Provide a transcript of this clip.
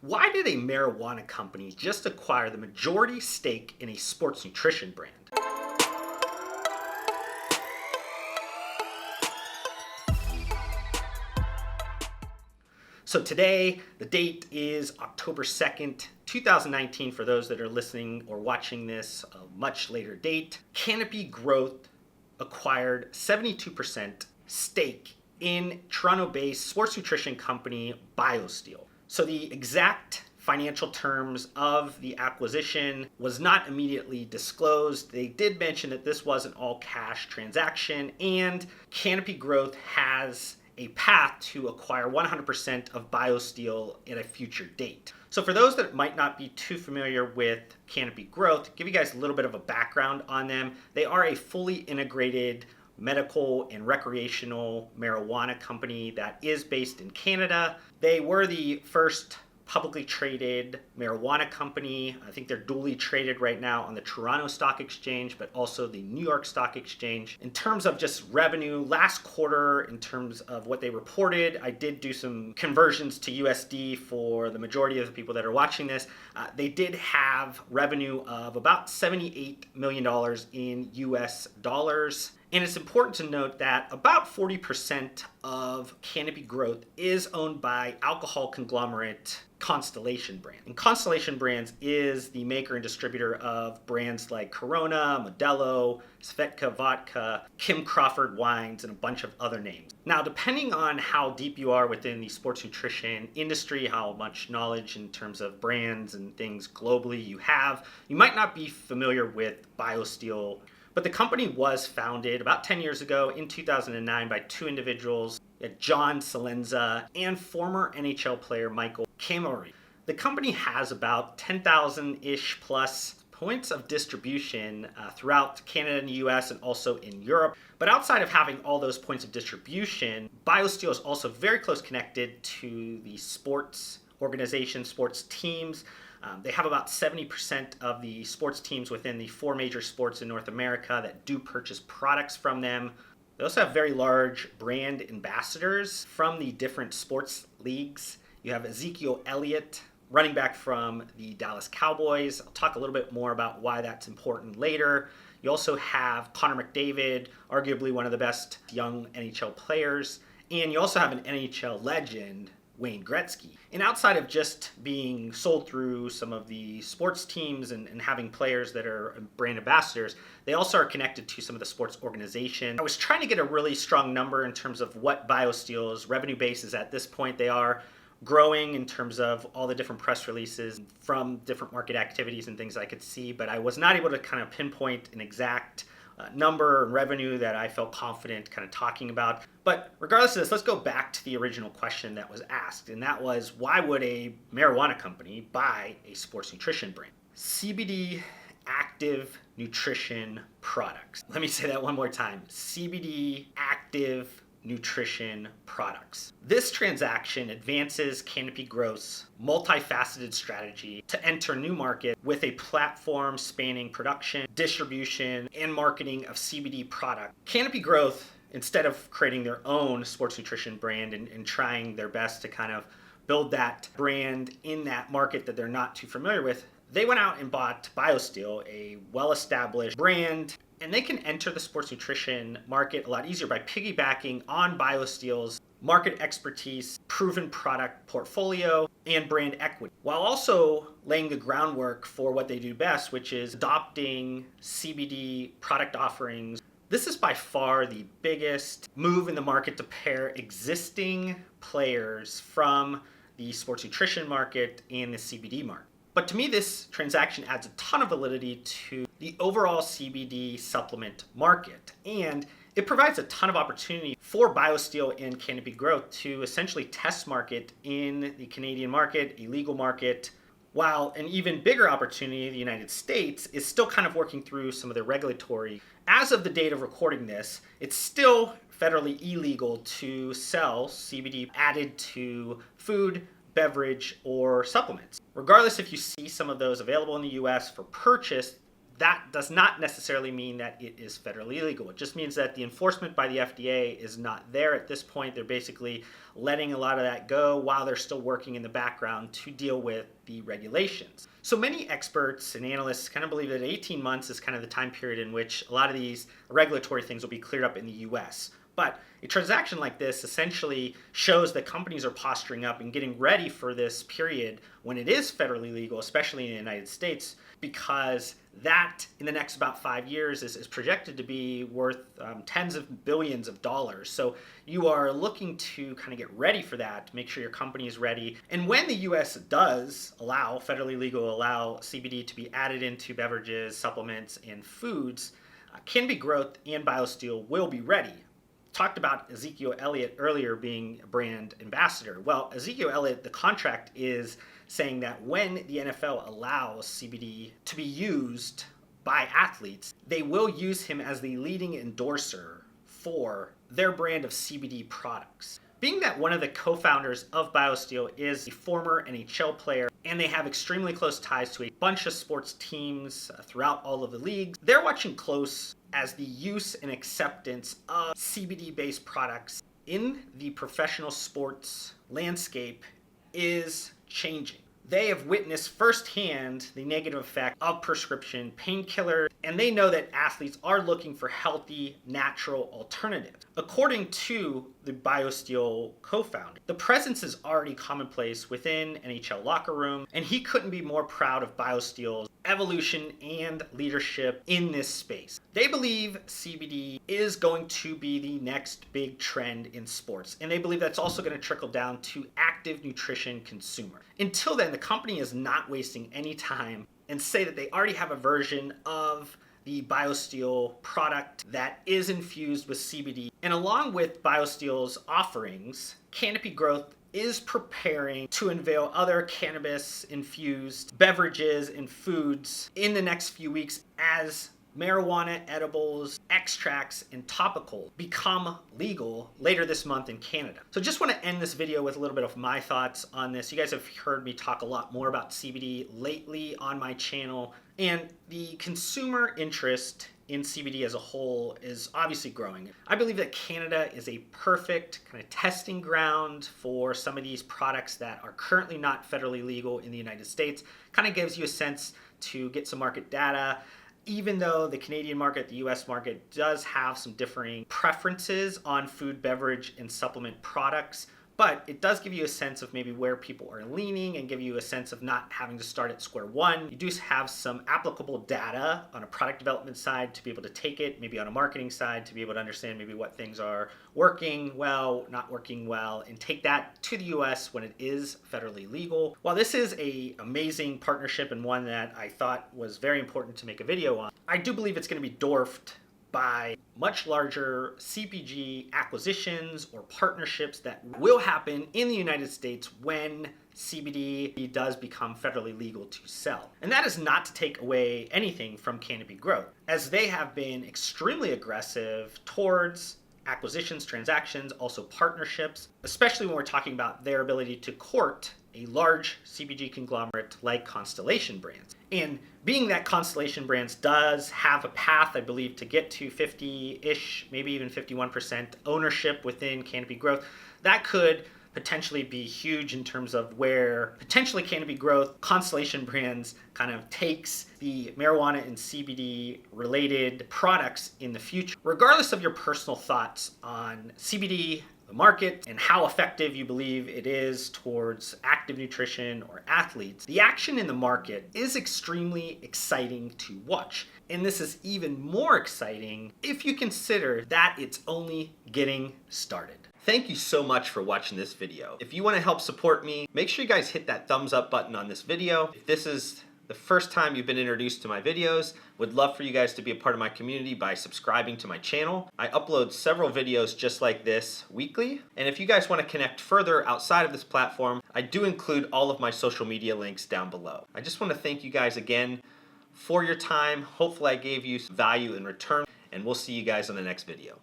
Why did a marijuana company just acquire the majority stake in a sports nutrition brand? So today, the date is October 2nd, 2019. For those that are listening or watching this a much later date, Canopy Growth acquired 72% stake in Toronto-based sports nutrition company BioSteel. So the exact financial terms of the acquisition was not immediately disclosed. They did mention that this was an all-cash transaction, and Canopy Growth has a path to acquire 100% of BioSteel at a future date. So for those that might not be too familiar with Canopy Growth, give you guys a little bit of a background on them. They are a fully integrated medical and recreational marijuana company that is based in Canada. They were the first publicly traded marijuana company. I think they're duly traded right now on the Toronto Stock Exchange, but also the New York Stock Exchange. In terms of just revenue, last quarter, in terms of what they reported, I did do some conversions to USD for the majority of the people that are watching this. They did have revenue of about $78 million in US dollars. And it's important to note that about 40% of Canopy Growth is owned by alcohol conglomerate Constellation Brands. And Constellation Brands is the maker and distributor of brands like Corona, Modelo, Svedka Vodka, Kim Crawford Wines, and a bunch of other names. Now, depending on how deep you are within the sports nutrition industry, how much knowledge in terms of brands and things globally you have, you might not be familiar with BioSteel. But the company was founded about 10 years ago in 2009 by two individuals, John Salenza and former NHL player Michael Camori. The company has about 10,000-ish plus points of distribution throughout Canada and the US and also in Europe. But outside of having all those points of distribution, BioSteel is also very close connected to the sports organization, sports teams. They have about 70% of the sports teams within the four major sports in North America that do purchase products from them. They also have very large brand ambassadors from the different sports leagues. You have Ezekiel Elliott, running back from the Dallas Cowboys. I'll talk a little bit more about why that's important later. You also have Connor McDavid, arguably one of the best young NHL players. And you also have an NHL legend, Wayne Gretzky. And outside of just being sold through some of the sports teams and having players that are brand ambassadors, they also are connected to some of the sports organizations. I was trying to get a really strong number in terms of what BioSteel's revenue base is at this point. They are growing in terms of all the different press releases from different market activities and things I could see, but I was not able to kind of pinpoint an exact number and revenue that I felt confident kind of talking about. But regardless of this, let's go back to the original question that was asked, and that was, why would a marijuana company buy a sports nutrition brand? CBD active nutrition products. Let me say that one more time. CBD active nutrition products. This transaction advances Canopy Growth's multifaceted strategy to enter new market with a platform spanning production, distribution, and marketing of CBD product. Canopy Growth, instead of creating their own sports nutrition brand and trying their best to kind of build that brand in that market that they're not too familiar with, they went out and bought BioSteel, a well-established brand, and they can enter the sports nutrition market a lot easier by piggybacking on BioSteel's market expertise, proven product portfolio, and brand equity, while also laying the groundwork for what they do best, which is adopting CBD product offerings. This is by far the biggest move in the market to pair existing players from the sports nutrition market and the CBD market. But to me, this transaction adds a ton of validity to the overall CBD supplement market, and it provides a ton of opportunity for BioSteel and Canopy Growth to essentially test market in the Canadian market, a legal market, while an even bigger opportunity in the United States is still kind of working through some of the regulatory. As of the date of recording this, it's still federally illegal to sell CBD added to food, beverage, or supplements. Regardless if you see some of those available in the US for purchase, that does not necessarily mean that it is federally illegal. It just means that the enforcement by the FDA is not there at this point. They're basically letting a lot of that go while they're still working in the background to deal with the regulations. So many experts and analysts kind of believe that 18 months is kind of the time period in which a lot of these regulatory things will be cleared up in the US. But a transaction like this essentially shows that companies are posturing up and getting ready for this period when it is federally legal, especially in the United States, because that in the next about 5 years is projected to be worth tens of billions of dollars. So you are looking to kind of get ready for that, to make sure your company is ready. And when the US does allow, federally legal, allow CBD to be added into beverages, supplements, and foods, Canopy Growth and BioSteel will be ready. Talked about Ezekiel Elliott earlier being a brand ambassador. Well, Ezekiel Elliott, the contract is saying that when the NFL allows CBD to be used by athletes, they will use him as the leading endorser for their brand of CBD products. Being that one of the co-founders of BioSteel is a former NHL player, and they have extremely close ties to a bunch of sports teams throughout all of the leagues, they're watching close as the use and acceptance of CBD-based products in the professional sports landscape is changing. They have witnessed firsthand the negative effect of prescription painkillers, and they know that athletes are looking for healthy, natural alternatives. According to the BioSteel co-founder, the presence is already commonplace within NHL locker room, and he couldn't be more proud of BioSteel's evolution and leadership in this space. They believe CBD is going to be the next big trend in sports, and they believe that's also going to trickle down to active nutrition consumer. Until then, the company is not wasting any time and say that they already have a version of the BioSteel product that is infused with CBD. And along with BioSteel's offerings, Canopy Growth is preparing to unveil other cannabis-infused beverages and foods in the next few weeks as marijuana edibles, extracts, and topicals become legal later this month in Canada. So just want to end this video with a little bit of my thoughts on this. You guys have heard me talk a lot more about CBD lately on my channel, and the consumer interest in CBD as a whole is obviously growing. I believe that Canada is a perfect kind of testing ground for some of these products that are currently not federally legal in the United States. Kind of gives you a sense to get some market data. Even though the Canadian market, the US market does have some differing preferences on food, beverage, and supplement products, but it does give you a sense of maybe where people are leaning and give you a sense of not having to start at square one. You do have some applicable data on a product development side to be able to take it, maybe on a marketing side to be able to understand maybe what things are working well, not working well, and take that to the US when it is federally legal. While this is an amazing partnership and one that I thought was very important to make a video on, I do believe it's going to be dwarfed by much larger CPG acquisitions or partnerships that will happen in the United States when CBD does become federally legal to sell. And that is not to take away anything from Canopy Growth, as they have been extremely aggressive towards acquisitions, transactions, also partnerships, especially when we're talking about their ability to court a large CPG conglomerate like Constellation Brands. And being that Constellation Brands does have a path, I believe, to get to 50-ish, maybe even 51% ownership within Canopy Growth, that could potentially be huge in terms of where potentially Canopy Growth, Constellation Brands kind of takes the marijuana and CBD related products in the future. Regardless of your personal thoughts on CBD, the market, and how effective you believe it is towards active nutrition or athletes, the action in the market is extremely exciting to watch. And this is even more exciting if you consider that it's only getting started. Thank you so much for watching this video. If you want to help support me, make sure you guys hit that thumbs up button on this video. If this is the first time you've been introduced to my videos, would love for you guys to be a part of my community by subscribing to my channel. I upload several videos just like this weekly. And if you guys want to connect further outside of this platform, I do include all of my social media links down below. I just want to thank you guys again for your time. Hopefully I gave you some value in return, and we'll see you guys on the next video.